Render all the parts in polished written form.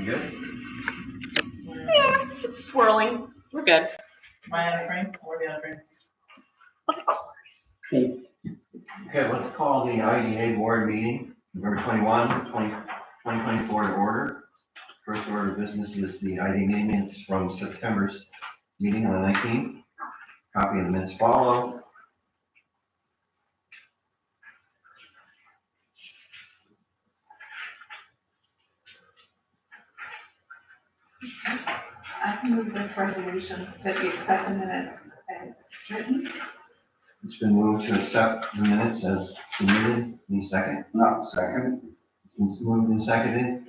good? Yeah, it's swirling. We're good. Am I on a frame? Or are on a frame? Of course. Okay, let's call the IDA board meeting, November 21, 2024 to order. First order of business is the IDA minutes from September's meeting on the 19th. Copy of the minutes follow. I can move this resolution that we accept the minutes as written. It's been moved to accept the minutes as submitted. Any second? Not second. It's moved and seconded.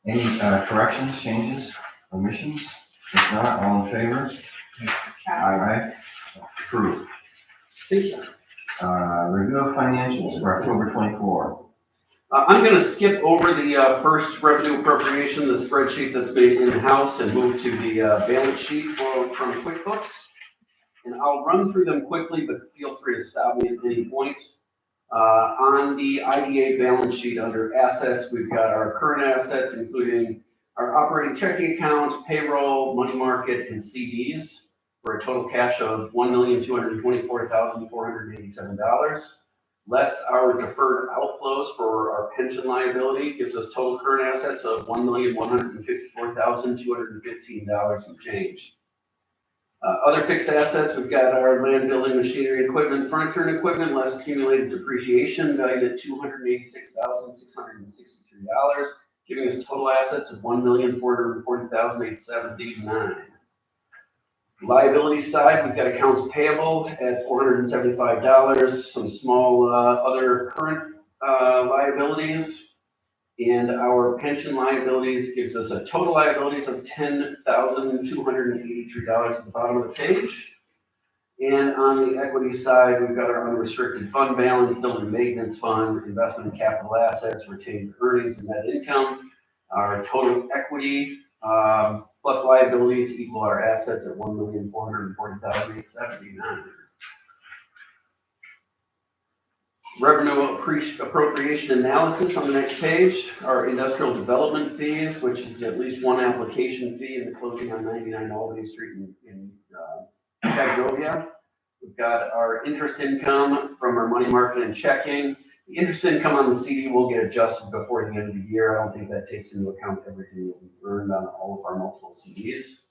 Any corrections, changes, omissions? If not, all in favor? Aye. Approved. Review of financials for October 24. I'm going to skip over the first revenue appropriation, the spreadsheet that's made in-house, and move to the balance sheet from QuickBooks. And I'll run through them quickly, but feel free to stop me at any point. On the IDA balance sheet under assets, we've got our current assets, including our operating checking account, payroll, money market, and CDs, for a total cash of $1,224,487. Less our deferred outflows for our pension liability gives us total current assets of $1,154,215 and change. Other fixed assets, we've got our land, building, machinery, equipment, furniture, and equipment, less accumulated depreciation, valued at $286,663, giving us total assets of $1,440,879. Liability side, we've got accounts payable at $475, some small other current liabilities, and our pension liabilities gives us a total liabilities of $10,283 at the bottom of the page. And on the equity side, we've got our unrestricted fund balance, building maintenance fund, investment in capital assets, retained earnings, and net income. Our total equity plus liabilities equal our assets at $1,440,879. Revenue appropriation analysis on the next page. Our industrial development fees, which is at least one application fee in the closing on 99 Albany Street in Cagovia. We've got our interest income from our money market and checking. The interest income on the CD will get adjusted before the end of the year. I don't think that takes into account everything that we've earned on all of our multiple CDs.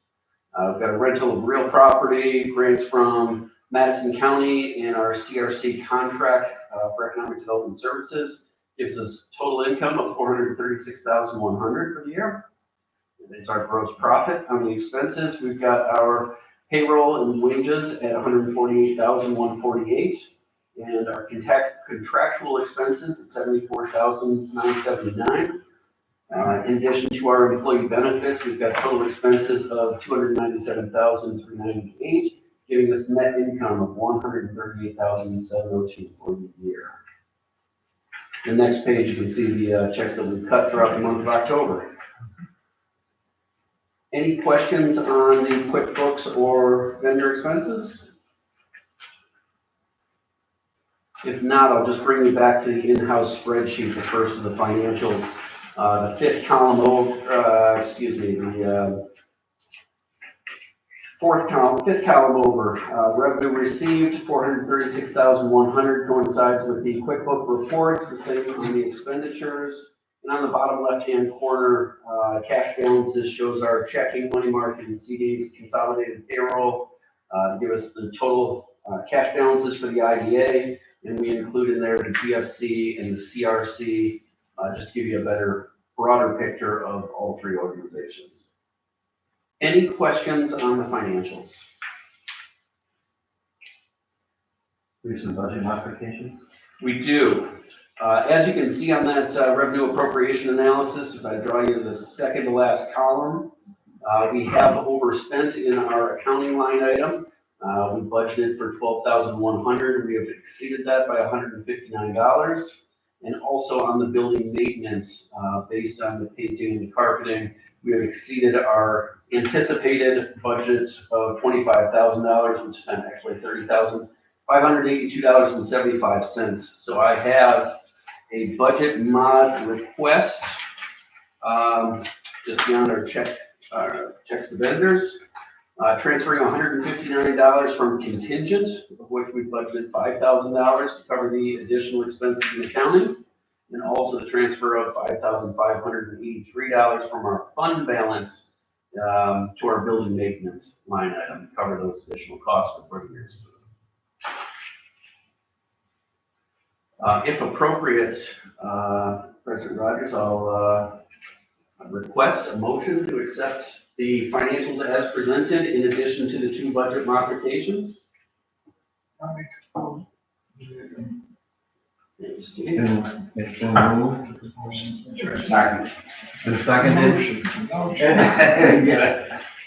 We've got a rental of real property, grants from Madison County, and our CRC contract for economic development services gives us total income of $436,100 for the year. It's our gross profit. On the expenses, we've got our payroll and wages at $148,148, and our contractual expenses at $74,979. In addition to our employee benefits, we've got total expenses of $297,398, giving us net income of $138,702 for the year. The next page, you can see the checks that we've cut throughout the month of October. Any questions on the QuickBooks or vendor expenses? If not, I'll just bring you back to the in-house spreadsheet, the first of the financials. The fifth column over, fifth column over, revenue received, $436,100, coincides with the QuickBook reports, the same on the expenditures. And on the bottom left-hand corner, cash balances shows our checking, money market, and CDs, consolidated payroll, to give us the total cash balances for the IDA, and we include in there the GFC and the CRC, just to give you a better, broader picture of all three organizations. Any questions on the financials? We have some budget modifications. We do. As you can see on that revenue appropriation analysis, if I draw you to the second to last column, we have overspent in our accounting line item. We budgeted for $12,100. We have exceeded that by $159. And also on the building maintenance, based on the painting and the carpeting, we have exceeded our anticipated budget of $25,000, which spent actually $30,582.75. So I have a budget mod request just beyond our checks to vendors. Transferring $159 from contingent, of which we budgeted $5,000 to cover the additional expenses in accounting. And also the transfer of $5,583 from our fund balance to our building maintenance line item to cover those additional costs for 40 years. If appropriate, President Rogers, I'll request a motion to accept the financials as presented in addition to the 2 budget modifications. It's been moved. Second. Been seconded.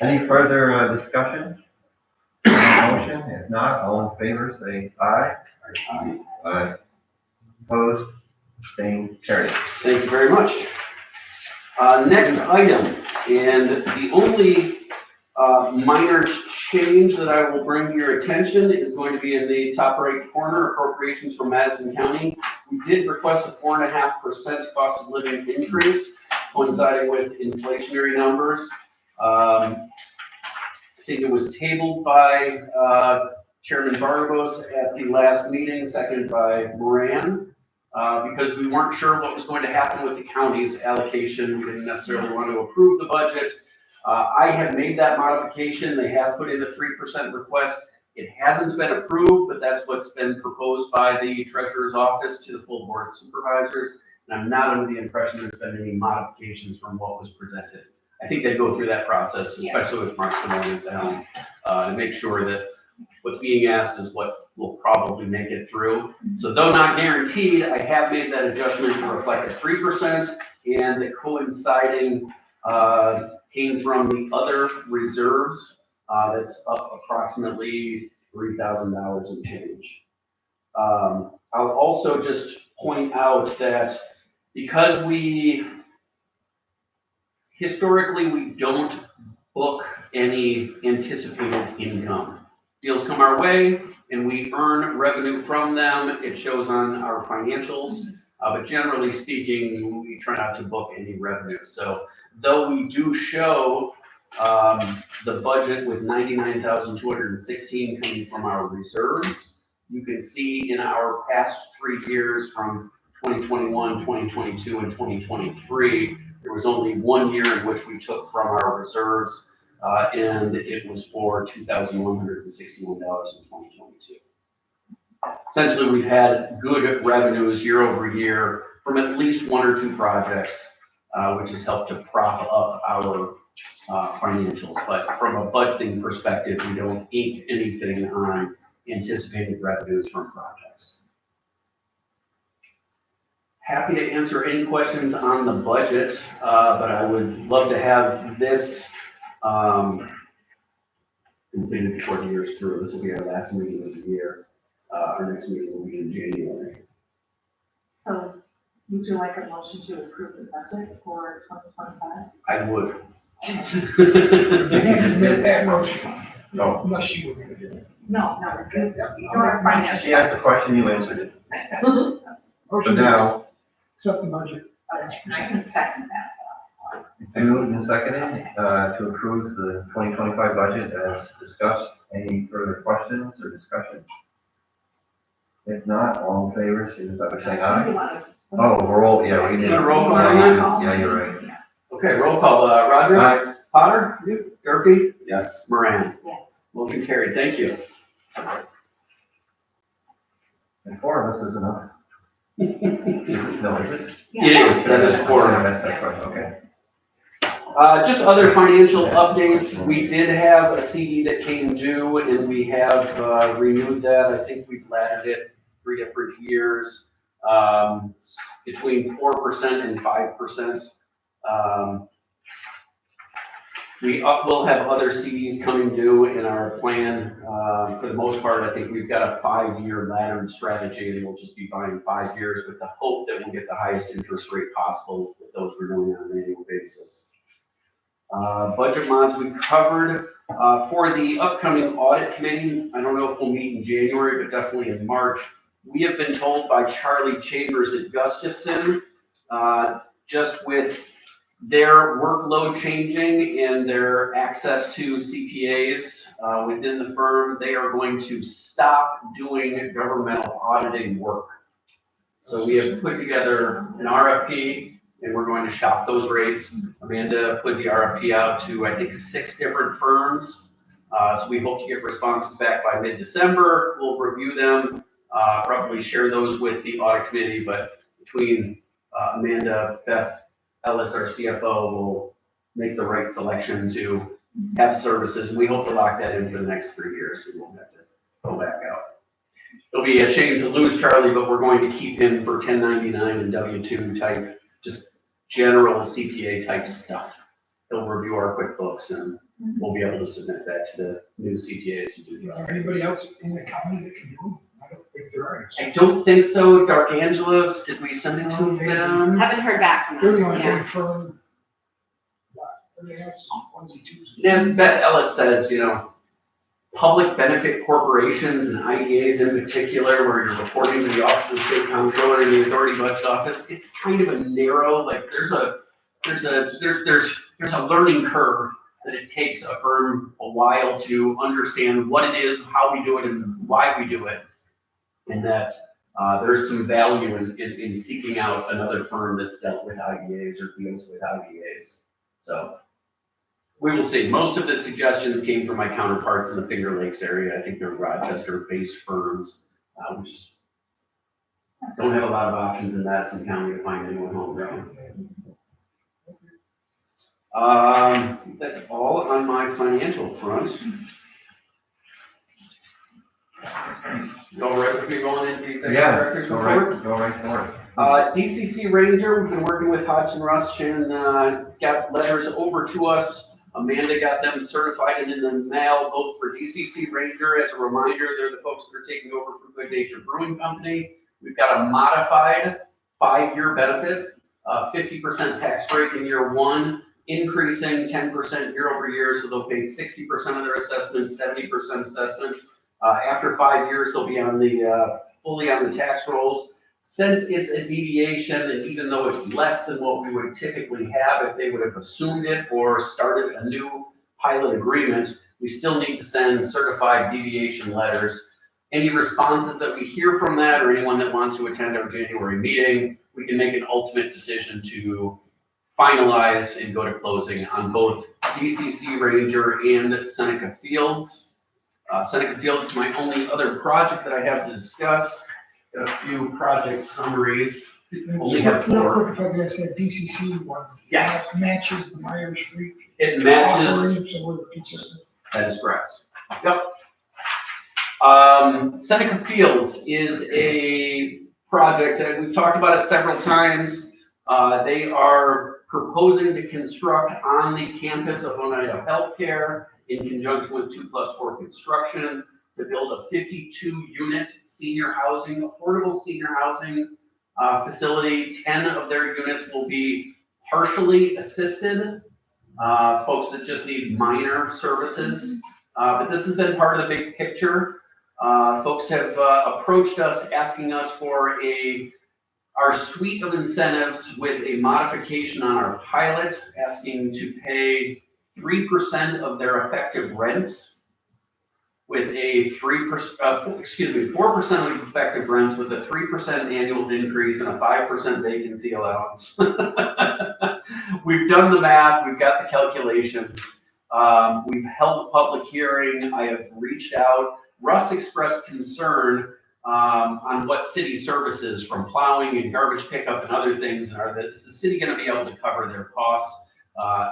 Any further discussion? Motion? If not, all in favor, say aye. Aye. Aye. Opposed? Abstained? Carried. Thank you very much. Next item, and the only minor change that I will bring to your attention is going to be in the top right corner, appropriations from Madison County. We did request a 4.5% cost of living increase, coinciding with inflationary numbers. I think it was tabled by Chairman Bargos at the last meeting, seconded by Moran. Because we weren't sure what was going to happen with the county's allocation. We didn't necessarily want to approve the budget. I have made that modification. They have put in a 3% request. It hasn't been approved, but that's what's been proposed by the treasurer's office to the full board of supervisors. And I'm not under the impression there's been any modifications from what was presented. I think they go through that process, especially with Mark Simone down, to make sure that what's being asked is what will probably make it through. So though not guaranteed, I have made that adjustment to reflect a 3%, and the coinciding came from the other reserves. That's up approximately $3,000 and change. I'll also just point out that because historically we don't book any anticipated income. Deals come our way and we earn revenue from them. It shows on our financials, but generally speaking, we try not to book any revenue. So though we do show the budget with $99,216 coming from our reserves, you can see in our past 3 years from 2021, 2022, and 2023, there was only 1 year in which we took from our reserves, and it was for $2,161 in 2022. Essentially, we've had good revenues year over year from at least 1 or 2 projects, which has helped to prop up our financials. But from a budgeting perspective, we don't ink anything on anticipated revenues from projects. Happy to answer any questions on the budget, but I would love to have this completed before the year's through. This will be our last meeting of the year. Our next meeting will be in January. So would you like a motion to approve the budget for 2025? I would. You haven't made that motion. No. Unless you were gonna do it. No, Okay, Your financial. She asked the question, you answered it. So Motion to now, accept the budget. I can second that. moved and seconded to approve the 2025 budget as discussed. Any further questions or discussion? If not, all in favor, signify by saying aye. Oh, roll, yeah, we need a roll call yeah, on that? Yeah, you're right. Okay, roll call. Rogers? Aye. Potter? Durkee? Yes. Moran? Yes. Motion carried. Thank you. And 4 of us is enough. No, is it? It is. That is 4. Yeah, that's that question, okay. Just other financial updates. We did have a CD that came due and we have renewed that. I think we've laddered it 3 different years, between 4% and 5%. We will have other CDs coming due in our plan. For the most part, I think we've got a 5-year laddered strategy, and we'll just be buying 5 years with the hope that we'll get the highest interest rate possible with those renewing on an annual basis. Budget mods we covered. For the upcoming audit committee, I don't know if we'll meet in January, but definitely in March. We have been told by Charlie Chambers at Gustafson, just with their workload changing and their access to CPAs within the firm, they are going to stop doing governmental auditing work. So we have put together an RFP and we're going to shop those rates. Amanda put the RFP out to, I think, 6 different firms. So we hope to get responses back by mid-December. We'll review them, probably share those with the audit committee, but between Amanda, Beth, Ellis, our CFO, will make the right selection to have services. We hope to lock that in for the next 3 years. We won't have to go back out. It'll be a shame to lose Charlie, but we're going to keep him for 1099 and W-2 type, just general CPA type stuff. He'll review our QuickBooks and we'll be able to submit that to the new CPAs to do the Is job. there anybody else in the county that can do it? I don't think there are. I don't think so. Dark Angelos, did we send it to them? Haven't heard back from They're the them. only Yeah. big firm. Everything else is onesie twosie. And as Beth Ellis says, public benefit corporations and IDAs in particular, where you're reporting to the Office of the State Comptroller and the Authority Budget Office, it's kind of a narrow, like there's a learning curve that it takes a firm a while to understand what it is, how we do it, and why we do it. And that there's some value in seeking out another firm that's dealt with IDAs or deals with IDAs. So we will see. Most of the suggestions came from my counterparts in the Finger Lakes area. I think they're Rochester-based firms. We just don't have a lot of options in Madison County to find anyone homegrown. That's all on my financial front. You all right with me going into the executive director's Go report? right for it. DCC Ranger, we've been working with Hodgson Rush and got letters over to us. Amanda got them certified and in the mail, both for DCC Ranger. As a reminder, they're the folks that are taking over from Good Nature Brewing Company. We've got a modified 5-year benefit, 50% tax break in year 1, increasing 10% year over year, so they'll pay 60% of their assessment, 70% assessment. After 5 years, they'll be on the fully on the tax rolls. Since it's a deviation, and even though it's less than what we would typically have if they would have assumed it or started a new pilot agreement, we still need to send certified deviation letters. Any responses that we hear from that, or anyone that wants to attend our January meeting, we can make an ultimate decision to finalize and go to closing on both DCC Ranger and Seneca Fields. Seneca Fields is my only other project that I have to discuss. Got a few project summaries. Only have 4. Real quick, if I could say DCC one. Yes. That matches the Myers Street. It matches. offering, so we're consistent. That is correct. Yep. Seneca Fields is a project that we've talked about it several times. They are proposing to construct on the campus of Oneida Healthcare in conjunction with 2+4 Construction to build a 52-unit senior housing, affordable senior housing facility. 10 of their units will be partially assisted, folks that just need minor services. But this has been part of the big picture. Folks have approached us asking us for our suite of incentives with a modification on our pilot, asking to pay 3% of their effective rents with a 4% of effective rents with a 3% annual increase and a 5% vacancy allowance. We've done the math, we've got the calculations. We've held a public hearing. I have reached out. Russ expressed concern on what city services from plowing and garbage pickup and other things is the city going to be able to cover their costs?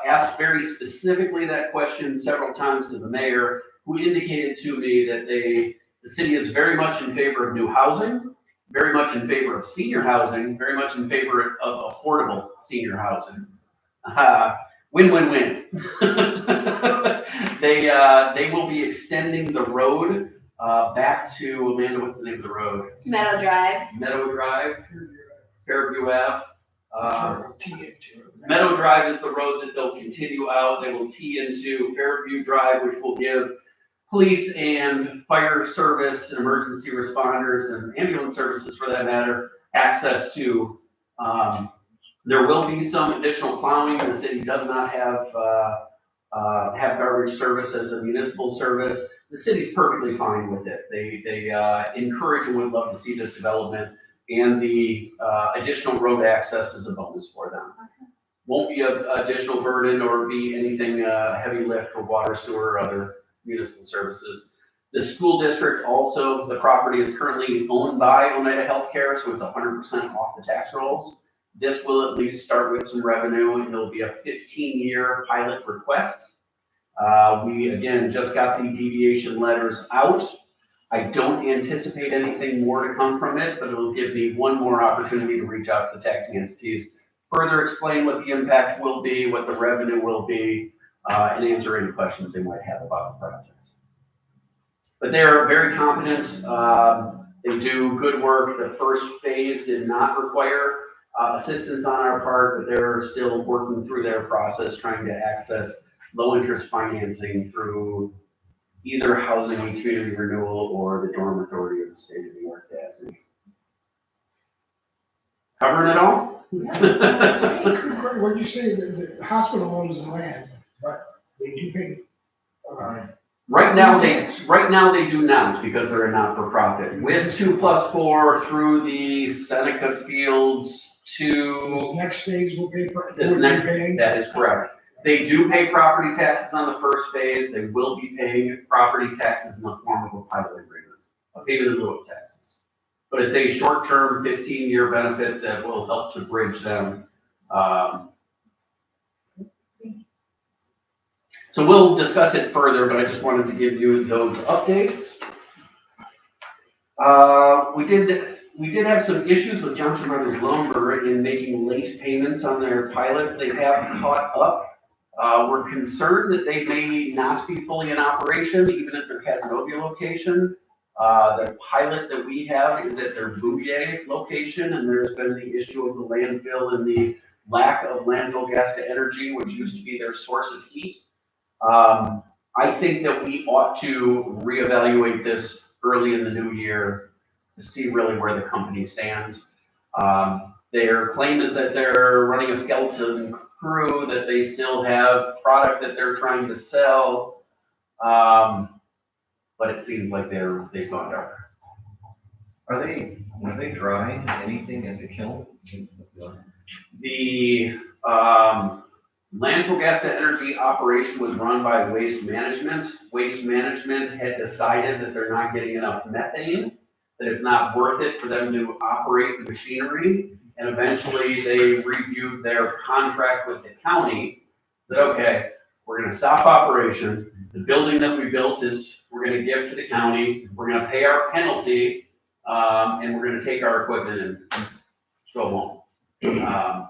Asked very specifically that question several times to the mayor, who indicated to me that the city is very much in favor of new housing, very much in favor of senior housing, very much in favor of affordable senior housing. Win, win, win. They will be extending the road back to, Amanda, what's the name of the road? Meadow Drive. Meadow Drive, Fairview Ave. Meadow Drive is the road that they'll continue out. They will tee into Fairview Drive, which will give police and fire service and emergency responders and ambulance services, for that matter, access to There will be some additional plowing. The city does not have garbage service as a municipal service. The city's perfectly fine with it. They encourage and would love to see this development, and the additional road access is a bonus for them. Won't be an additional burden or be anything heavy lift for water, sewer, or other municipal services. The school district also, the property is currently owned by Oneida Healthcare, so it's 100% off the tax rolls. This will at least start with some revenue, and it'll be a 15-year pilot request. We, again, just got the deviation letters out. I don't anticipate anything more to come from it, but it'll give me one more opportunity to reach out to the taxing entities, further explain what the impact will be, what the revenue will be, and answer any questions they might have about the project. But they're very competent. They do good work. The first phase did not require assistance on our part, but they're still working through their process, trying to access low-interest financing through either housing and community renewal or the dorm authority of the state of New York, DASNY. Covering it all? What you say, that the hospital owns the land, but they do pay, Right now they do not, because they're a not-for-profit. With 2+4 through the Seneca Fields to next phase will pay for. that is correct. They do pay property taxes on the first phase. They will be paying property taxes in the form of a pilot agreement, a payment in lieu of taxes. But it's a short-term 15-year benefit that will help to bridge them. So we'll discuss it further, but I just wanted to give you those updates. We did have some issues with Johnson Brothers Lumber in making late payments on their pilots. They have caught up. We're concerned that they may not be fully in operation, even at their Casanova location. The pilot that we have is at their Bouvier location, and there's been the issue of the landfill and the lack of landfill gas to energy, which used to be their source of heat. I think that we ought to reevaluate this early in the new year to see really where the company stands. Their claim is that they're running a skeleton crew, that they still have product that they're trying to sell, but it seems like they've gone dark. Are they drying anything at the kiln? The landfill gas to energy operation was run by Waste Management. Waste Management had decided that they're not getting enough methane, that it's not worth it for them to operate the machinery. And eventually they reviewed their contract with the county, said, okay, we're gonna stop operation. The building that we built we're gonna give to the county. We're gonna pay our penalty, and we're gonna take our equipment and go home.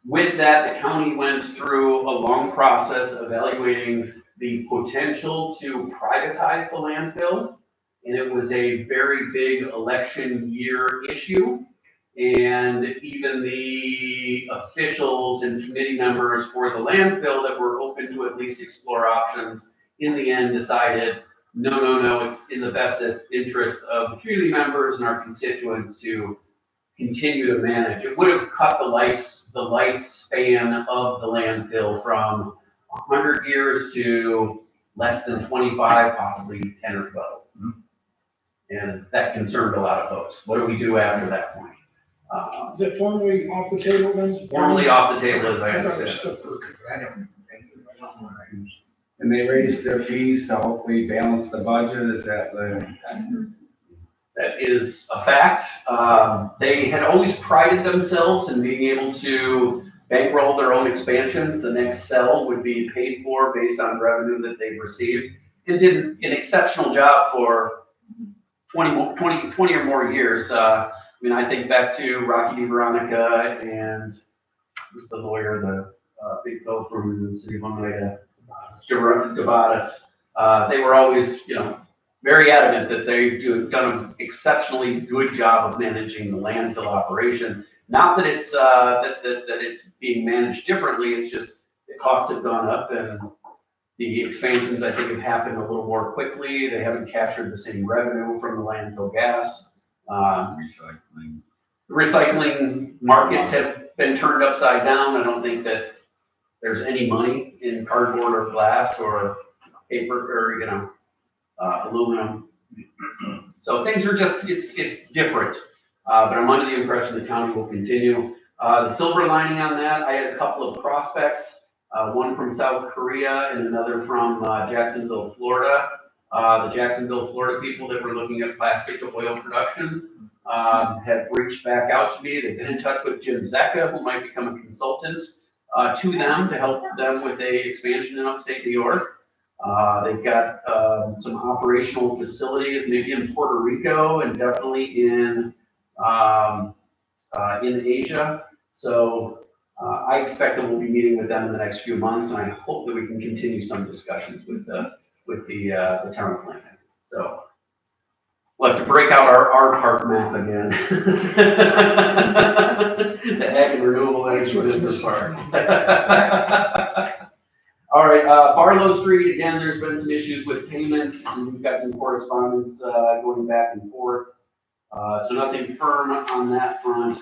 With that, the county went through a long process evaluating the potential to privatize the landfill, and it was a very big election year issue. And even the officials and committee members for the landfill that were open to at least explore options, in the end decided, no, it's in the best interest of the community members and our constituents to continue to manage. It would have cut the lifespan of the landfill from 100 years to less than 25, possibly 10 or 12. And that concerned a lot of folks. What do we do after that point? Is it formally off the table then? Formally off the table, as I thought it was understand. still working, but I don't know. And they raised their fees to hopefully balance the budget, is that the? That is a fact. They had always prided themselves in being able to bankroll their own expansions. The next cell would be paid for based on revenue that they've received, and did an exceptional job for 20 or more years. I think back to Rocky Veronica and who's the lawyer, the big fellow from the city of Oneida, DeBatis. They were always, very adamant that they've done an exceptionally good job of managing the landfill operation. Not that it's that it's being managed differently. It's just the costs have gone up, and the expansions I think have happened a little more quickly. They haven't captured the same revenue from the landfill gas. Recycling markets have been turned upside down. I don't think that there's any money in cardboard or glass or paper or, aluminum. So things are just, it's different. But I'm under the impression the county will continue. The silver lining on that, I had a couple of prospects, one from South Korea and another from Jacksonville, Florida. The Jacksonville, Florida people that were looking at plastic to oil production have reached back out to me. They've been in touch with Jim Zecca, who might become a consultant to them to help them with a expansion in upstate New York. They've got some operational facilities, maybe in Puerto Rico and definitely in Asia. So I expect that we'll be meeting with them in the next few months, and I hope that we can continue some discussions with the town of Lincoln. So we'll have to break out our park map again. The Ag and Renewable Energy Business Park. All right, Barlow Street, again, there's been some issues with payments. We've got some correspondence going back and forth. So nothing firm on that front.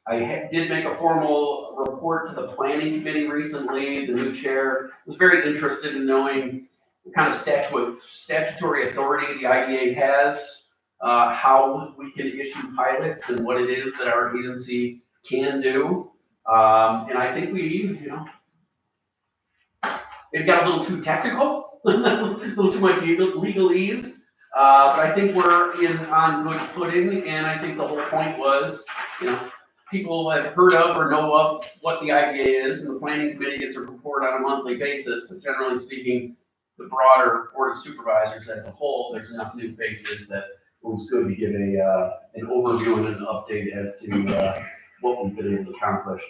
I did make a formal report to the planning committee recently. The new chair was very interested in knowing what kind of statutory authority the IDA has, how we can issue pilots and what it is that our agency can do. And I think we, it got a little too technical, a little too much legalese. But I think we're on good footing, and I think the whole point was, people have heard of or know of what the IDA is, and the planning committee gets a report on a monthly basis, but generally speaking, the broader board of supervisors as a whole, there's enough new faces that it was good to give an overview and an update as to what we've been able to accomplish.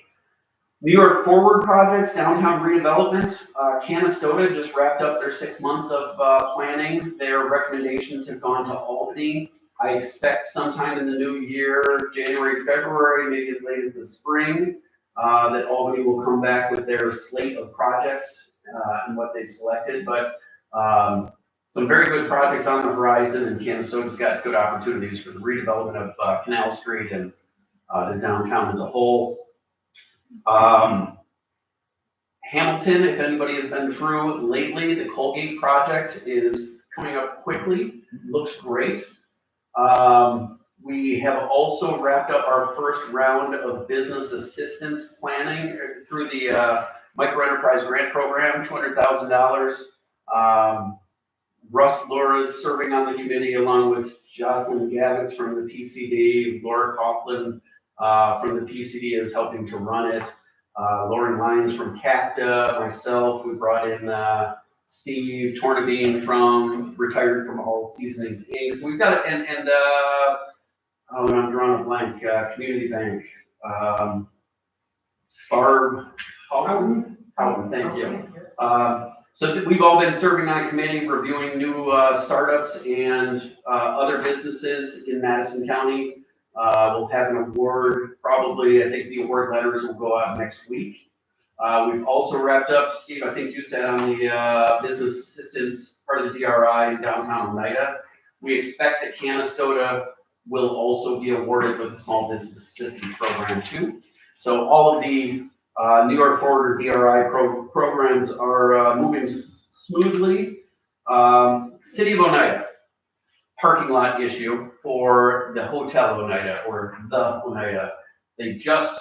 New York Forward projects, downtown redevelopment. Canastota just wrapped up their 6 months of planning. Their recommendations have gone to Albany. I expect sometime in the new year, January, February, maybe as late as the spring, that Albany will come back with their slate of projects and what they've selected. But some very good projects on the horizon, and Canastoga's got good opportunities for the redevelopment of Canal Street and the downtown as a whole. Hamilton, if anybody has been through lately, the Colgate project is coming up quickly, looks great. We have also wrapped up our first round of business assistance planning through the microenterprise grant program, $200,000. Russ Laura is serving on the committee along with Jocelyn Gavitz from the PCD, Laura Coughlin from the PCD is helping to run it. Lauren Lyons from CAPTA, myself, we brought in Steve Tornabene retired from All Seasonings Inc. So we've got, and I'm drawing a blank, Community Bank. Barb Houghton, thank you. So we've all been serving on a committee reviewing new startups and other businesses in Madison County. We'll have an award, probably, I think the award letters will go out next week. We've also wrapped up, Steve, I think you said on the business assistance part of the DRI in downtown Oneida. We expect that Canastota will also be awarded with the small business assistance program too. So all of the New York Forward or DRI programs are moving smoothly. City of Oneida. Parking lot issue for the Hotel Oneida or the Oneida. They just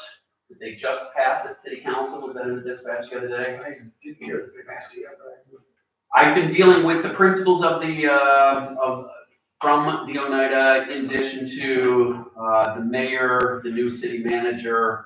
passed at City Council. Was that in the dispatch the other day? I didn't hear that they passed it yet, but I've been dealing with the principals of the from the Oneida, in addition to the mayor, the new city manager,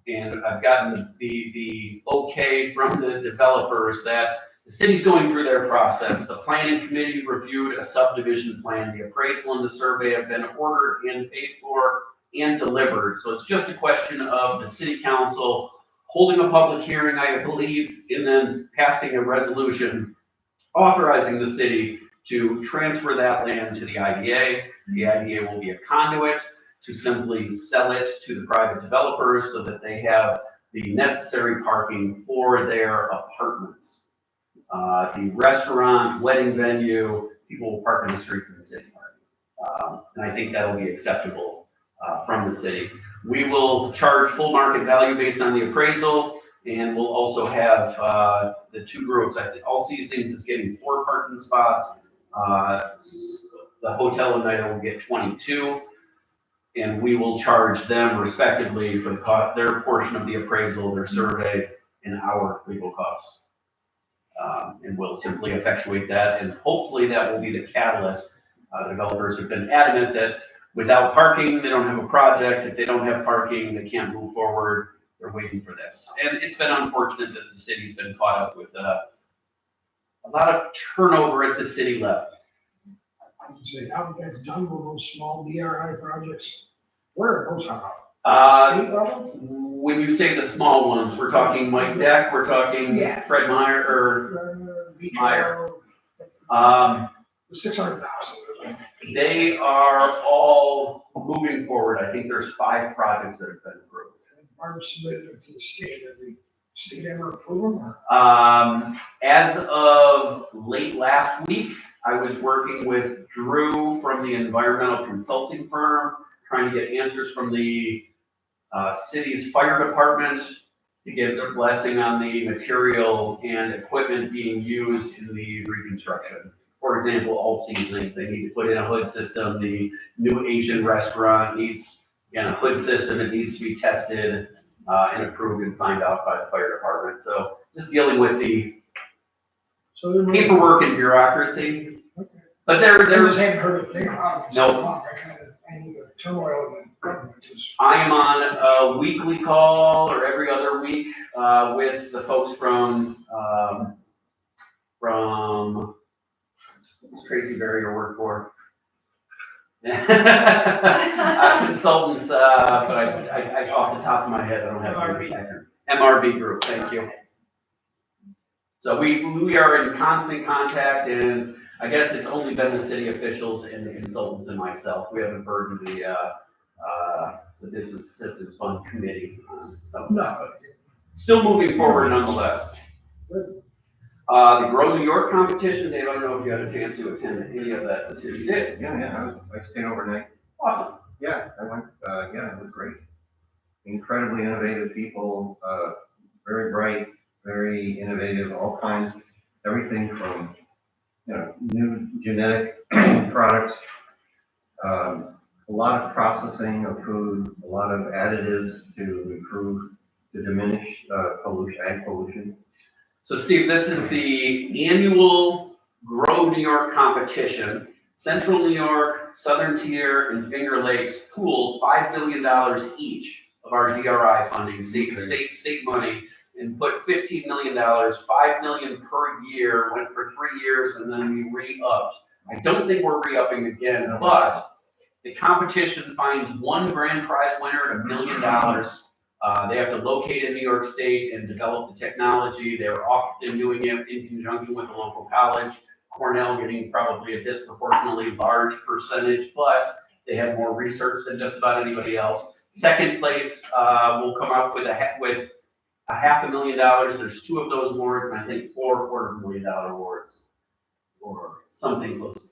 and I've gotten the okay from the developers that the city's going through their process. The planning committee reviewed a subdivision plan. The appraisal and the survey have been ordered and paid for and delivered. So it's just a question of the city council holding a public hearing, I believe, and then passing a resolution authorizing the city to transfer that land to the IDA. The IDA will be a conduit to simply sell it to the private developers so that they have the necessary parking for their apartments. The restaurant, wedding venue, people will park in the streets in the city park. And I think that'll be acceptable from the city. We will charge full market value based on the appraisal, and we'll also have the two groups. I think All Seasons is getting 4 parking spots. The hotel and Oneida will get 22, and we will charge them respectively for their portion of the appraisal, their survey, and our legal costs. And we'll simply effectuate that, and hopefully that will be the catalyst. Developers have been adamant that without parking, they don't have a project. If they don't have parking, they can't move forward. They're waiting for this. And it's been unfortunate that the city's been caught up with a lot of turnover at the city level. I would say, now that that's done with those small DRI projects, where are those at? State level? When you say the small ones, we're talking Mike Deck, we're talking Yeah. Fred Meyer, or Meyer. The 600,000. They are all moving forward. I think there's 5 projects that have been approved. Mark submitted it to the state, did the state ever approve them, or? As of late last week, I was working with Drew from the environmental consulting firm, trying to get answers from the city's fire department to get their blessing on the material and equipment being used in the reconstruction. For example, All Seasons, they need to put in a hood system. The new Asian restaurant needs, again, a hood system. It needs to be tested and approved and signed off by the fire department. So just dealing with the paperwork and bureaucracy. Okay. But I just there's, hadn't heard a thing about it. in so long. I knew the turmoil in the government is. I am on a weekly call or every other week with the folks from Tracy Barrier work for. Consultants, but I off the top of my head, I don't have MRB Group, thank you. So we are in constant contact, and I guess it's only been the city officials and the consultants and myself. We haven't burdened the Business Assistance Fund Committee. So No. still moving forward nonetheless. Good. The Grow New York competition, Dave, I don't know if you had a chance to attend any of that this year. You did? Yeah, I stayed overnight. Awesome. Yeah, I went, yeah, it was great. Incredibly innovative people, very bright, very innovative, all kinds, everything from, new genetic products, a lot of processing of food, a lot of additives to diminish ag pollution. So Steve, this is the annual Grow New York competition. Central New York, Southern Tier, and Finger Lakes pooled $5 billion each of our DRI funding, state money, and put $15 million, $5 million per year, went for 3 years, and then we re-upped. I don't think we're re-upping again, but the competition finds one grand prize winner $1 million. They have to locate in New York State and develop the technology. They're often doing it in conjunction with a local college. Cornell getting probably a disproportionately large percentage, but they have more research than just about anybody else. Second place will come up with $500,000. There's 2 of those awards, and I think 4 $250,000 awards, or something close to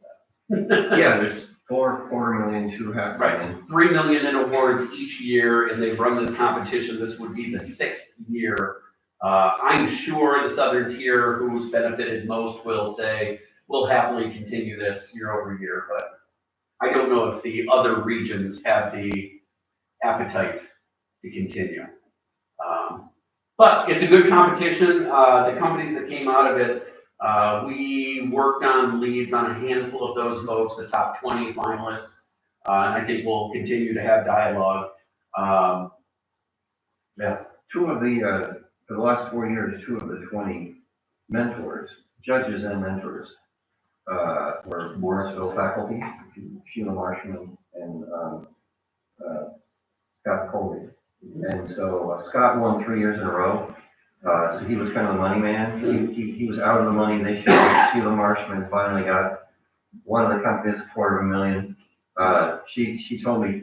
that. Yeah, there's 4 million, 2 half million. Right, $3 million in awards each year, and they've run this competition. This would be the 6th year. I'm sure the Southern Tier, who's benefited most, will say, we'll happily continue this year over year, but I don't know if the other regions have the appetite to continue. But it's a good competition. The companies that came out of it, we worked on leads on a handful of those folks, the top 20 finalists, and I think we'll continue to have dialogue. Yeah, for the last 4 years, 2 of the 20 mentors, judges and mentors, were Morrisville faculty, Sheila Marshman and Scott Colby. And so Scott won 3 years in a row. So he was kind of the money man. He was out of the money this year. Sheila Marshman finally got one of the companies $250,000. She told me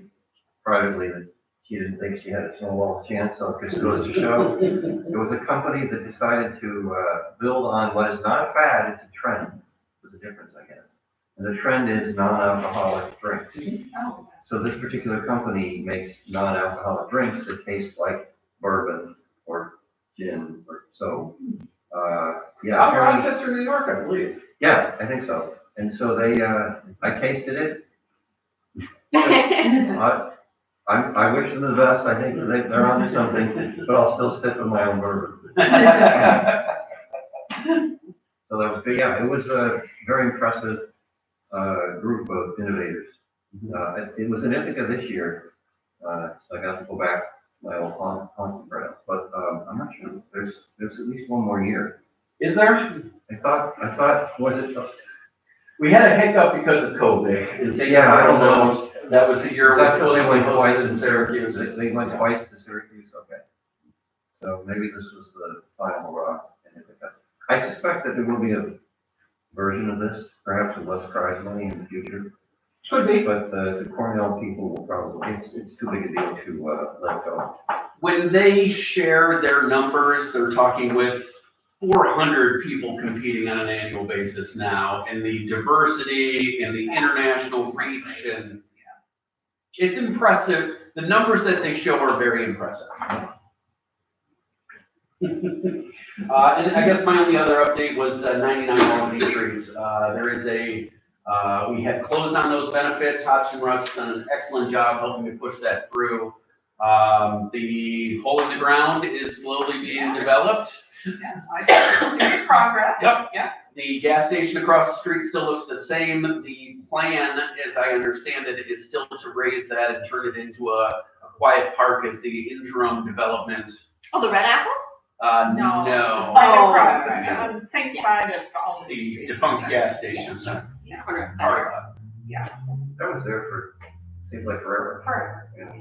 privately that she didn't think she had a snowball chance, so it just goes to show. It was a company that decided to build on what is not a fad, it's a trend. There's a difference, I guess. And the trend is non-alcoholic drinks. So this particular company makes non-alcoholic drinks that taste like bourbon or gin or so. Yeah. Out of apparently- Rochester, New York, I believe. Yeah, I think so. And so they, I tasted it. I wish them the best. I think they're onto something, but I'll still stick with my own bourbon. So that was good. Yeah, it was a very impressive group of innovators. It was in Ithaca this year, so I got to go back to my old haunting ground. But I'm not sure. There's at least one more year. Is there? I thought, was it? We had a hiccup because of COVID. And things Yeah, I don't were know. almost- That was the year we That's because they went supposed twice to to in Syracuse. Syracuse. They went twice to Syracuse. Okay. So maybe this was the final hurrah in Ithaca. I suspect that there will be a version of this, perhaps with less prize money in the future. Could be. But the Cornell people will probably, it's too big a deal to let go. When they share their numbers, they're talking with 400 people competing on an annual basis now, and the diversity and the international reach, and it's impressive. The numbers that they show are very impressive. And I guess my only other update was 99 Albany Street. There is we had closed on those benefits. Hodgson Russ done an excellent job helping to push that through. The hole in the ground is slowly being developed. Yeah, I see progress. Yep. Yeah. The gas station across the street still looks the same. The plan, as I understand it, is still to raise that and turn it into a quiet park as the interim development. Oh, the Red Apple? No. Right across, on the same side of all The these. defunct gas station. Corner. Parking lot. That was there for, seems like forever. Forever. Yeah.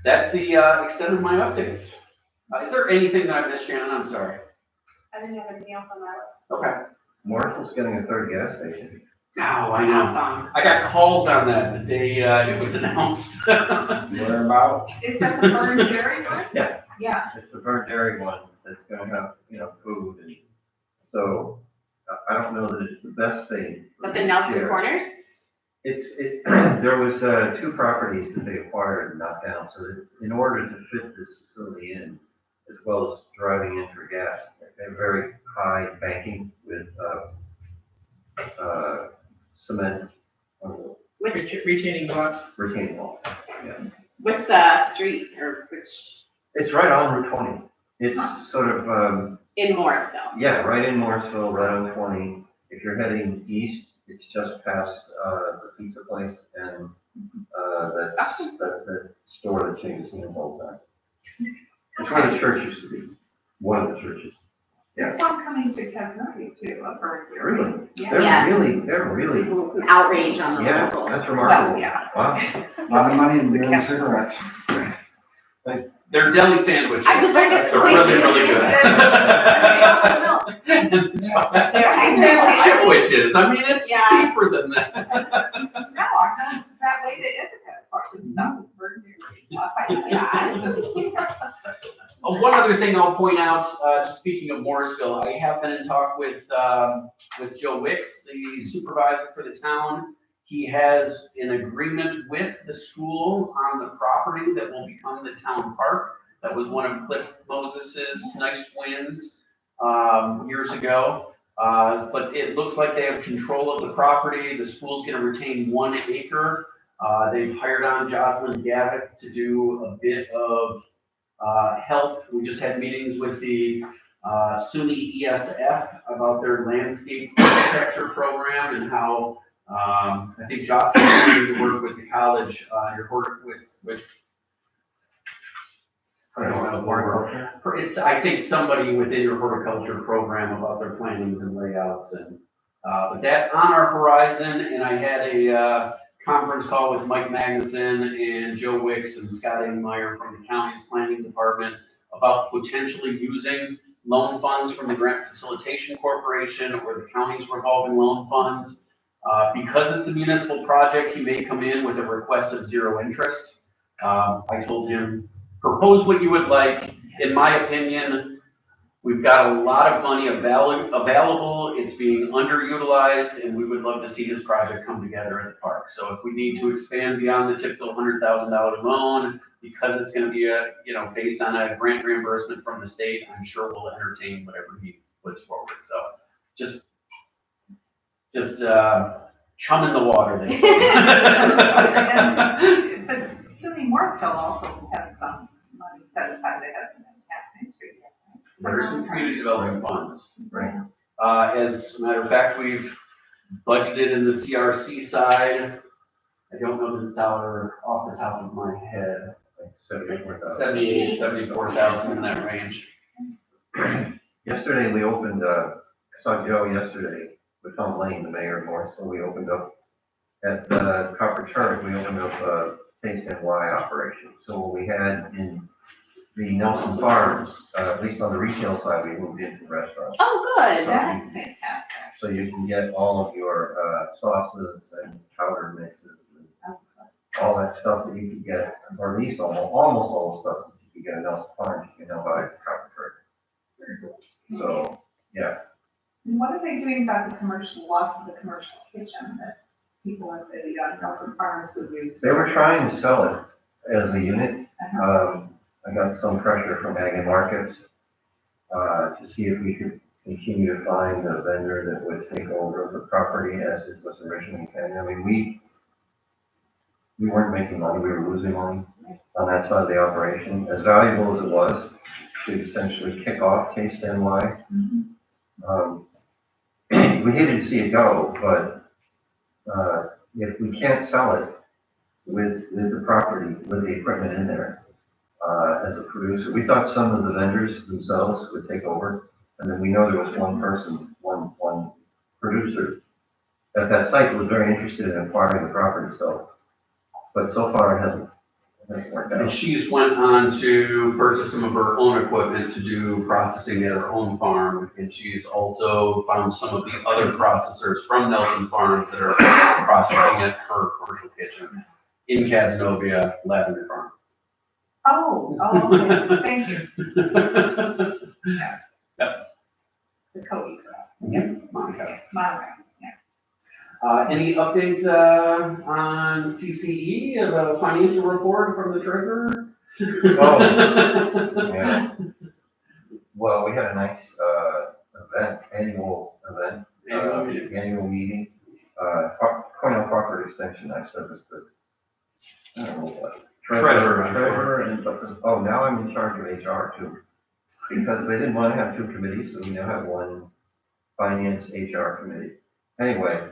That's the extent of my updates. Is there anything that I missed, Shannon? I'm sorry. I didn't have anything else on that. Okay. Morrisville's getting a third gas station. Oh, I know. Awesome. I got calls on that the day it was announced. Where about? Is that the Burn Dairy one? Yeah. Yeah. It's the Burnt Dairy one that's gonna have, food and so I don't know that it's the best thing. for But the me to Nelson share. Corners? There was two properties that they acquired and knocked down, so that in order to fit this facility in, as well as driving in for gas, they have very high banking with cement Which, Retaining blocks. retaining wall. which street or which, It's right on Route 20. It's sort of, in Morrisville? yeah, right in Morrisville, right on 20. If you're heading east, it's just past the pizza place and that store that changes hands all the time. It's where the church used to be, one of the churches. There's one coming to Kesnaki too, a Burn Dairy. Really? Yeah. They're really, Outrage on the yeah, local. that's remarkable. Well, yeah. Wow. A lot of money in beer and cigarettes. They're deli sandwiches. I was very They're really, really good. Yeah. Sandwiches. I mean, it's Yeah. cheaper than that. No, I'm going that way to Ithaca, so I can stop at Burn Dairy. One other thing I'll point out, just speaking of Morrisville, I have been in talk with Joe Wicks, the supervisor for the town. He has an agreement with the school on the property that will become the town park. That was one of Cliff Moses's nice wins years ago. But it looks like they have control of the property. The school's gonna retain 1 acre. They've hired on Jocelyn Gavitt to do a bit of help. We just had meetings with the SUNY ESF about their landscape architecture program and how I think Jocelyn's going to work with the college, with I don't know, it's, I think somebody within your horticulture program about their plantings and layouts and, but that's on our horizon. And I had a conference call with Mike Madison and Joe Wicks and Scott Meyer from the county's planning department about potentially using loan funds from the Grant Facilitation Corporation or the county's revolving loan funds. Because it's a municipal project, he may come in with a request of 0 interest. I told him, propose what you would like. In my opinion, We've got a lot of money available, it's being underutilized, and we would love to see this project come together at the park. So if we need to expand beyond the typical $100,000 loan, because it's gonna be based on a grant reimbursement from the state, I'm sure we'll entertain whatever he puts forward. So just chum in the water, they say. But SUNY Morrisville also has some money set aside, they have some in Main Street. There are some community development funds. Right. As a matter of fact, we've budgeted in the CRC side. I don't know the dollar off the top of my head. 74,000 in that range. Yesterday, we opened, I saw Joe yesterday with Tom Lane, the mayor of Morrisville. We opened up at Copper Church, we opened up a Taste NY operation. So what we had in the Nelson Farms, at least on the retail side, we moved into restaurants. Oh, good. That's fantastic. So you can get all of your sauces and powder mixes and all that stuff that you could get, or at least almost all the stuff that you could get in Nelson Farms, you can now buy at Copper Church. So, yeah. And what are they doing about the commercial, loss of the commercial kitchen that people at the Nelson Farms would use? They were trying to sell it as a unit. I got some pressure from Ag and Markets to see if we could continue to find a vendor that would take over the property as it was originally planned. I mean, we weren't making money, we were losing money on that side of the operation. As valuable as it was to essentially kick off Taste NY, we hated to see it go, but if we can't sell it with the property, with the equipment in there, as a producer, we thought some of the vendors themselves would take over, and then we know there was one person, one producer at that site who was very interested in acquiring the property, but so far it hasn't worked And out. she's went on to purchase some of her own equipment to do processing at her own farm. And she's also found some of the other processors from Nelson Farms that are processing at her commercial kitchen in Casanova, Lavender Farm. Oh, okay, thank you. The Cody crop, Monica. Monterey. Any update on CCE, the financial report from the treasurer? Yeah. Well, we had a nice annual event, annual meeting. Cornell Crawford Extension, I said was the, I don't know what. Treasurer, and, now I'm in charge of HR too. Because they didn't want to have two committees, so we now have one finance HR committee. Anyway,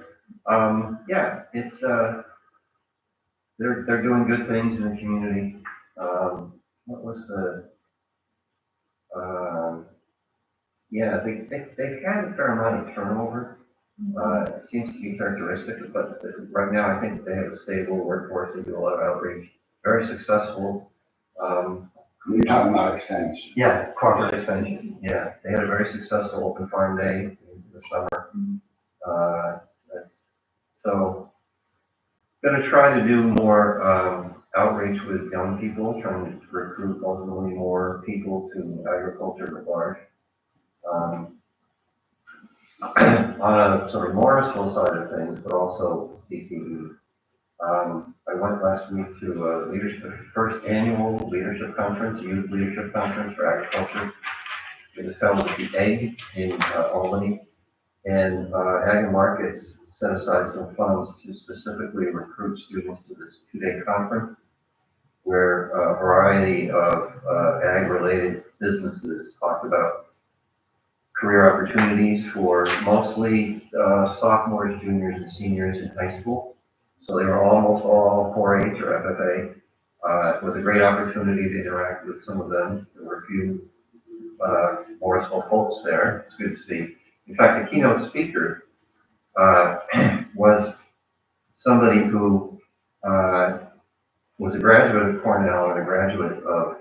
yeah, it's, they're doing good things in the community. What was yeah, they've had a fair amount of turnover. It seems to be characteristic, but right now I think they have a stable workforce. They do a lot of outreach, very successful. You're talking about extension. Yeah, corporate extension. Yeah, they had a very successful open farm day in the summer. So, gonna try to do more outreach with young people, trying to recruit ultimately more people to agriculture at large. On a sort of Morrisville side of things, but also DCE. I went last week to the first annual leadership conference, youth leadership conference for agriculture. It was held at the Egg in Albany, and Ag and Markets set aside some funds to specifically recruit students to this 2-day conference, where a variety of ag-related businesses talked about career opportunities for mostly sophomores, juniors, and seniors in high school. So they were almost all 4-H or FFA. It was a great opportunity to interact with some of them. There were a few Morrisville folks there. It's good to see. In fact, the keynote speaker was somebody who was a graduate of Cornell and a graduate of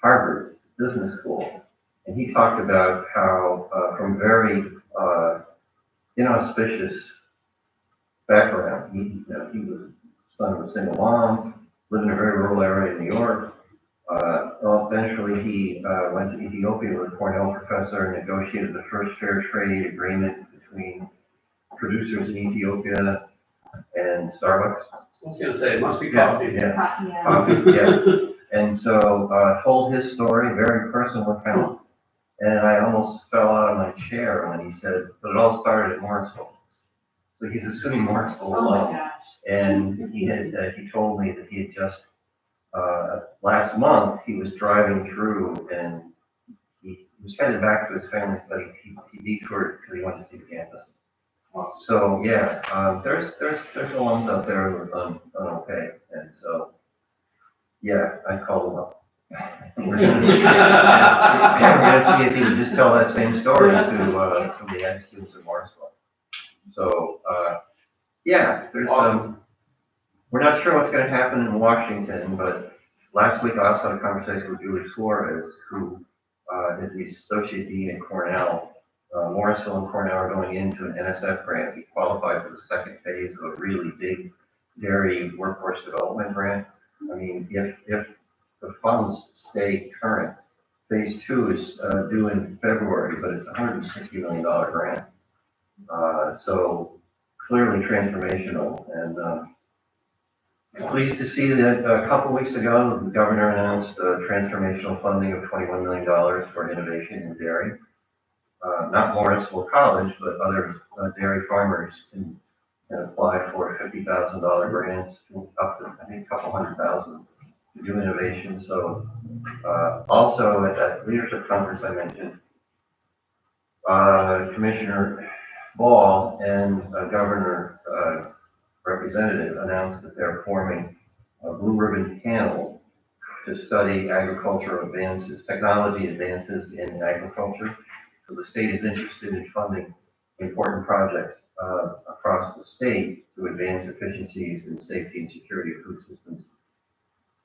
Harvard Business School. And he talked about how from very inauspicious background, he was son of a single mom, lived in a very rural area in New York, Well, eventually he went to Ethiopia with a Cornell professor and negotiated the first fair trade agreement between producers in Ethiopia and Starbucks. I was gonna say, it must be Yeah, coffee. Yeah, Yeah. coffee, yeah. And so, told his story, very personal account. And I almost fell out of my chair when he said, but it all started at Morrisville. So he's assuming Morrisville Oh my alone. gosh. And he told me that he had just, last month, he was driving through and he was headed back to his family, but he detoured because he wanted to see the campus. So, yeah, there's the ones out there who are done okay. And so, yeah, I called him up. We're gonna see if he would just tell that same story to the ag students in Morrisville. So, yeah, there's Awesome. we're not sure what's gonna happen in Washington, but last week I also had a conversation with Julie Suarez, who is the associate dean at Cornell. Morrisville and Cornell are going into an NSF grant. He qualified for the second phase of a really big dairy workforce development grant. I mean, if the funds stay current, phase 2 is due in February, but it's a $160 million grant. So clearly transformational, and pleased to see that a couple weeks ago, the governor announced transformational funding of $21 million for innovation in dairy. Not Morrisville College, but other dairy farmers can apply for $50,000 grants up to, I think, a couple $100,000 to do innovation. So also at that leadership conference I mentioned, Commissioner Ball and Governor representative announced that they're forming a blue ribbon panel to study agricultural advances, technology advances in agriculture. So the state is interested in funding important projects across the state to advance efficiencies in safety and security of food systems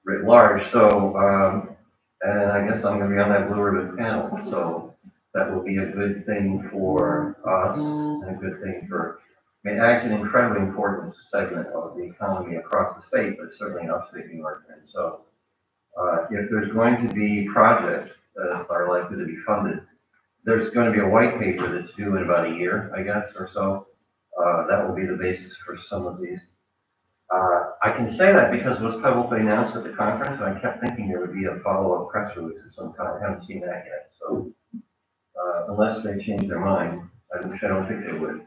writ large. So, and I guess I'm going to be on that blue ribbon panel. So that will be a good thing for us and a good thing for, I mean, ag's an incredibly important segment of the economy across the state, but certainly in upstate New York. And so if there's going to be projects that are likely to be funded, there's going to be a white paper that's due in about a year, I guess, or so. That will be the basis for some of these. I can say that because it was publicly announced at the conference, and I kept thinking there would be a follow-up press release of some kind. I haven't seen that yet. So unless they change their mind, which I don't think they would,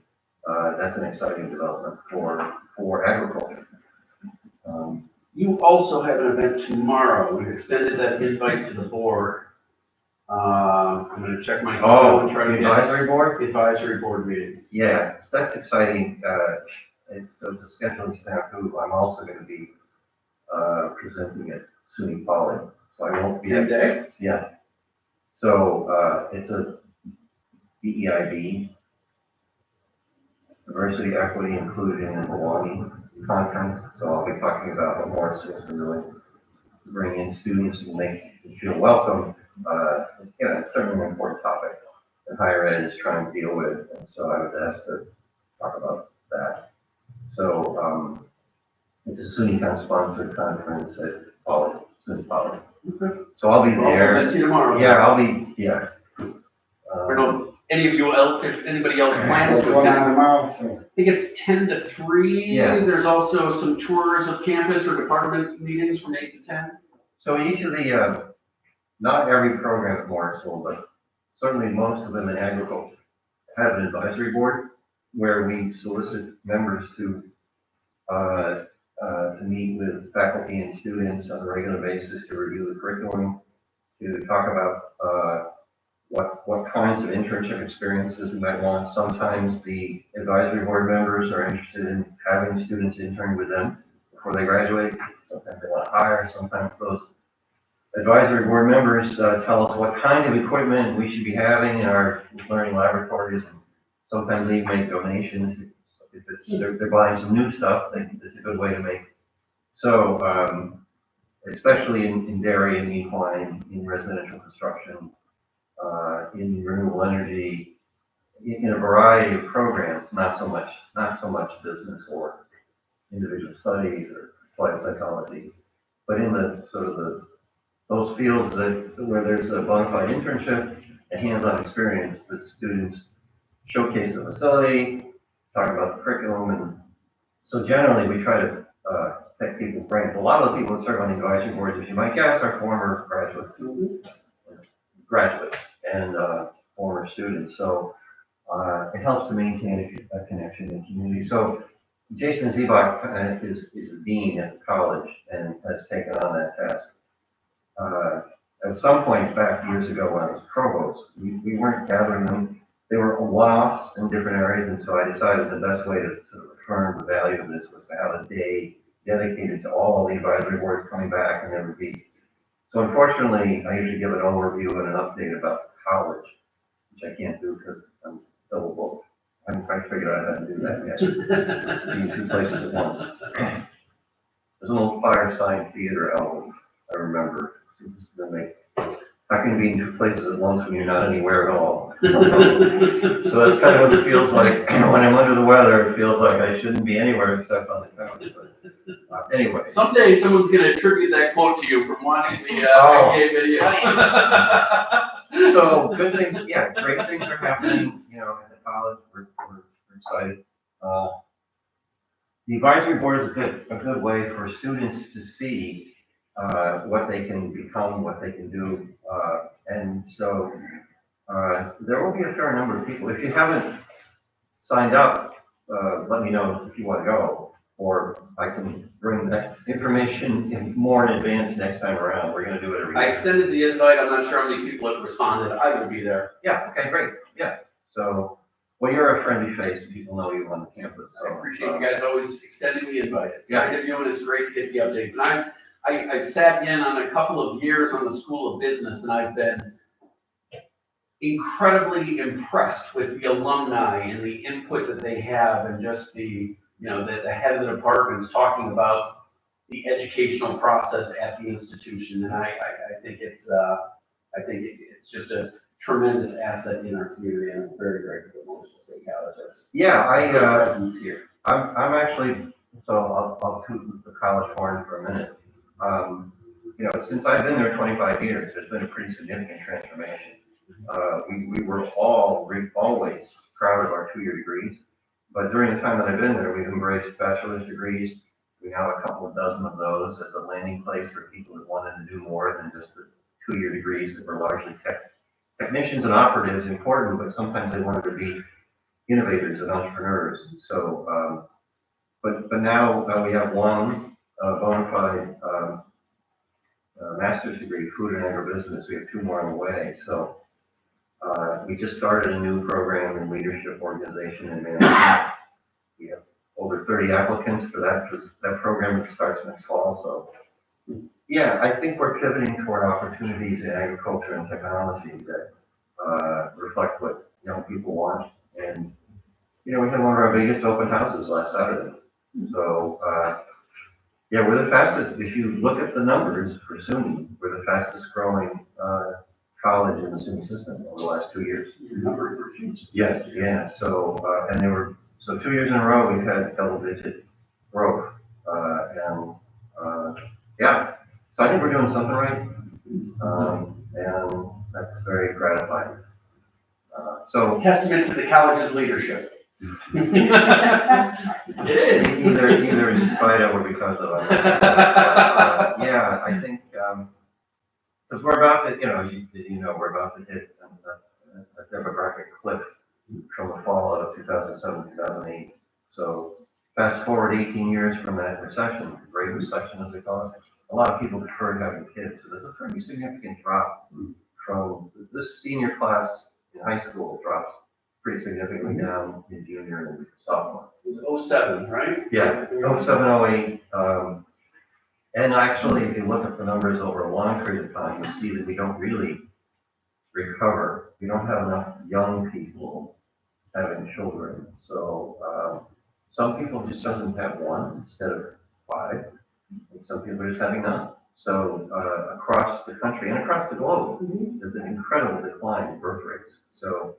that's an exciting development for agriculture. You also have an event tomorrow. We've extended that invite to the board. I'm gonna check my email and try to get Advisory board? advisory board meetings. Yeah, that's exciting. It's a scheduling snafu. I'm also going to be presenting at SUNY Poly, so I won't be. Same day? Yeah. So it's a DEIB, Diversity, Equity, Inclusion, and Belonging conference. So I'll be talking about what Morrisville's been doing to bring in students and make them feel welcome. Yeah, it's certainly an important topic that higher ed is trying to deal with, and so I was asked to talk about that. So it's a SUNY sponsored conference at Poly, SUNY Poly. Okay. So I'll be there. I'll see you tomorrow. Yeah, I'll be, yeah. I don't know, any of you else, if anybody else plans What's to going on attend. tomorrow, so? I think it's 10 to 3. Yeah. There's also some tours of campus or department meetings from 8 to 10. So each of the, not every program at Morrisville, but certainly most of them in agriculture have an advisory board where we solicit members to meet with faculty and students on a regular basis to review the curriculum, to talk about what kinds of internship experiences we might want. Sometimes the advisory board members are interested in having students intern with them before they graduate. Sometimes they want to hire, sometimes those advisory board members tell us what kind of equipment we should be having in our learning laboratories, and sometimes they make donations. If they're buying some new stuff, it's a good way to make. So, especially in dairy and equine, in residential construction, in renewable energy, in a variety of programs, not so much business or individual studies or applied psychology, but in the sort of the those fields where there's a bona fide internship and hands-on experience, the students showcase the facility, talk about the curriculum, and so generally we try to pick people's brains. A lot of the people that serve on the advisory boards, as you might guess, are former graduates and former students. So it helps to maintain a connection in the community. So Jason Zebach is the dean at the college and has taken on that task. At some point back years ago when I was provost, we weren't gathering them. They were one-offs in different areas, and so I decided the best way to sort of affirm the value of this was to have a day dedicated to all the advisory boards coming back, and there would be. So unfortunately, I usually give an overview and an update about college, which I can't do because I'm double booked. I haven't quite figured out how to do that yet. Being two places at once. There's an old Fireside Theater album, I remember. How can you be in two places at once when you're not anywhere at all? So that's kind of what it feels like. When I'm under the weather, it feels like I shouldn't be anywhere except on the couch. But anyway. Someday someone's going to attribute that quote to you from watching the video. So good things, yeah, great things are happening, at the college. We're excited. The advisory board is a good way for students to see what they can become, what they can do. And so there will be a fair number of people. If you haven't signed up, let me know if you want to go, or I can bring that information more in advance next time around. We're going to do it every I year. extended the invite. I'm not sure how many people have responded. I will be there. Yeah, okay, great. Yeah. So, well, you're a friendly face. People know you on the campus. So, I appreciate you guys always extending the invite. It's Yeah. kind of you, and it's great to get the updates. And I've sat in on a couple of years on the School of Business, and I've been incredibly impressed with the alumni and the input that they have, and just the head of the department is talking about the educational process at the institution, and I think it's just a tremendous asset in our community, and I'm very grateful to Marshall State College. yeah, Presence here. I'm actually, so I'll toot the college horn for a minute. Since I've been there 25 years, there's been a pretty significant transformation. We were always proud of our 2-year degrees, but during the time that I've been there, we've embraced bachelor's degrees. We have a couple of dozen of those as a landing place for people that wanted to do more than just the 2-year degrees that were largely technicians and operatives, important, but sometimes they wanted to be innovators and entrepreneurs. So, but now we have one bona fide master's degree, food and agribusiness. We have 2 more on the way. So we just started a new program in leadership, organization, and management. We have over 30 applicants for that program starts next fall. So yeah, I think we're pivoting toward opportunities in agriculture and technology that reflect what young people want. And we had one of our biggest open houses last Saturday. So yeah, we're the fastest. If you look at the numbers for SUNY, we're the fastest growing college in the SUNY system over the last 2 years. Yes, yeah. So and they were 2 years in a row we've had double-digit growth, yeah. So I think we're doing something right, and that's very gratifying. So Testament to the college's leadership. It is. Either in spite of or because of. Yeah, I think because we're about to, we're about to hit a demographic cliff from the fallout of 2007, 2008. So fast forward 18 years from that recession, the Great Recession as they call it, a lot of people deferred having kids. So there's a pretty significant drop from this senior class in high school drops pretty significantly down in junior and sophomore. It was 07, right? Yeah, 07, 08. And actually, if you look at the numbers over a long period of time, you'll see that we don't really recover. We don't have enough young people having children. So some people just doesn't have one instead of 5. And some people are just having none. So across the country and across the globe, there's an incredible decline in birth rates. So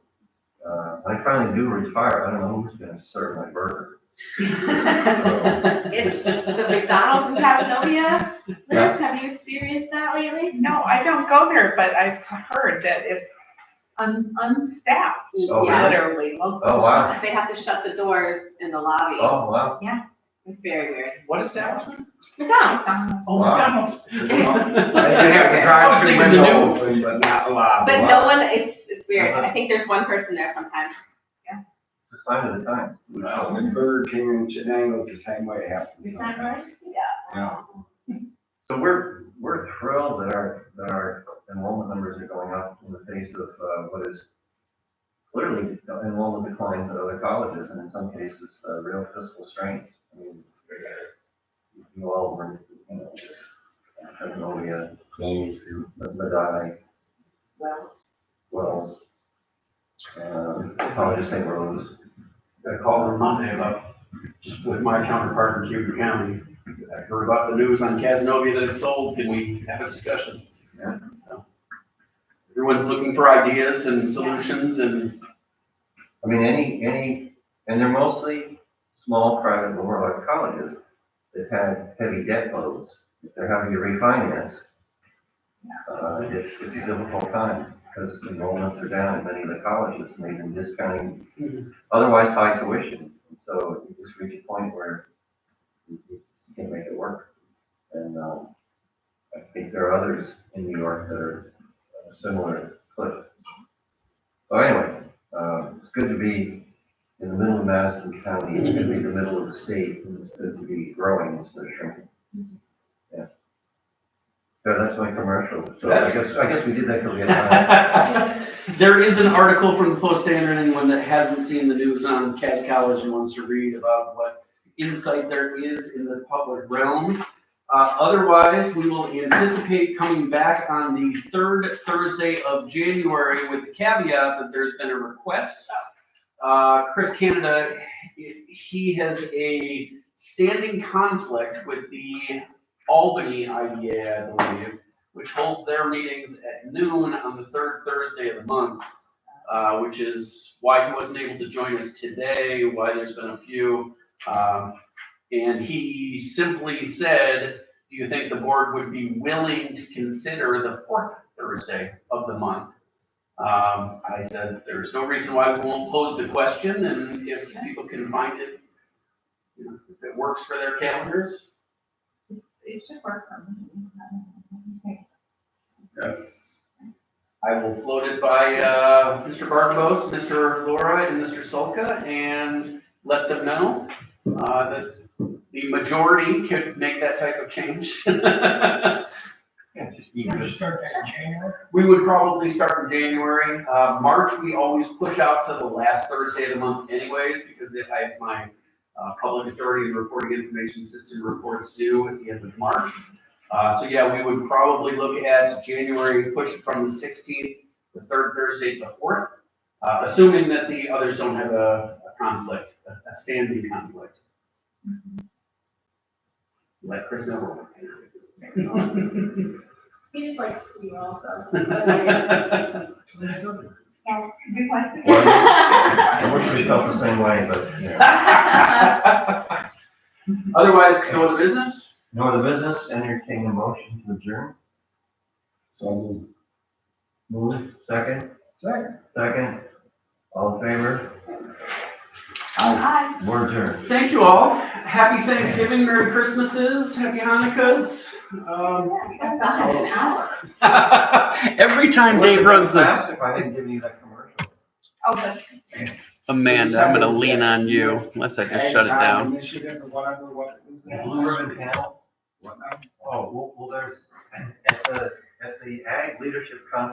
when I finally do retire, I don't know who's going to serve my burger. It's the McDonald's in Casanova. Liz, have you experienced that lately? No, I don't go there, but I've heard that it's unstaffed, Oh, Yeah. literally, most of Oh, the wow. time. They have to shut the doors in the lobby. Oh, wow. It's very weird. What establishment? McDonald's. Oh, Wow. McDonald's. They have the I was drive-through thinking the window new- open, but not the lobby. But no one, it's weird. Uh-huh. I think there's one person there sometimes. It's a sign of the time. Wow, and Burger King and Chenango's the same way it happens. Is that right? Yeah. So we're thrilled that our enrollment numbers are going up in the face of what is clearly enrollment declines at other colleges, and in some cases, real fiscal strains. I mean, you all were, Magnolia, Madai, Wells, College of St. Rose. I called her Monday about, with my counterpart in Cuba County. I heard about the news on Casanova that it sold, can we have a discussion? Yeah. So, everyone's looking for ideas and solutions and. I mean, any, and they're mostly small private liberal arts colleges that had heavy debt loads. If they're having to refinance, it's a difficult time because enrollments are down in many of the colleges and they've been discounting otherwise high tuition. So you just reach a point where you just can't make it work. And I think there are others in New York that are similar cliff. So anyway, it's good to be in the middle of Madison County, it's good to be in the middle of the state, and it's good to be growing instead of shrinking. Yeah. So that's my commercial. So I guess we did that because we had time. There is an article from the Post-Standard, anyone that hasn't seen the news on Cass College and wants to read about what insight there is in the public realm. Otherwise, we will anticipate coming back on the third Thursday of January with the caveat that there's been a request. Chris Canada, he has a standing conflict with the Albany IDA, I believe, which holds their meetings at noon on the third Thursday of the month, which is why he wasn't able to join us today, why there's been a few. And he simply said, do you think the board would be willing to consider the fourth Thursday of the month? I said, there's no reason why we won't pose the question, and if people can find it, you know, if it works for their calendars. It should work for me. Yes. I will float it by Mr. Barkos, Mr. Laura, and Mr. Sulka, and let them know that the majority could make that type of change. Yeah, just You can just start that in January. We would probably start in January. March, we always push out to the last Thursday of the month anyways, because if I have my public authority and reporting information system reports due at the end of March. So yeah, we would probably look at January, push it from the 16th, the third Thursday to the 4th, assuming that the others don't have a conflict, a standing conflict. Let Chris know. He just likes you also. We like to. Well, I wish we felt the same way, but, you know. Otherwise, go to business. No other business, entertain a motion to adjourn. So, Move, second, Second. all in favor? Hi. We're adjourned. Thank you all. Happy Thanksgiving, Merry Christmases, Happy Hanukkahs. An hour. Every time Dave runs the, Fast if I didn't give you that commercial. Oh, but Amanda, I'm gonna lean on you unless I just shut it down. Michigan or whatever, what is that? Blue ribbon panel. What now? Oh, well, there's, at the Ag Leadership Conference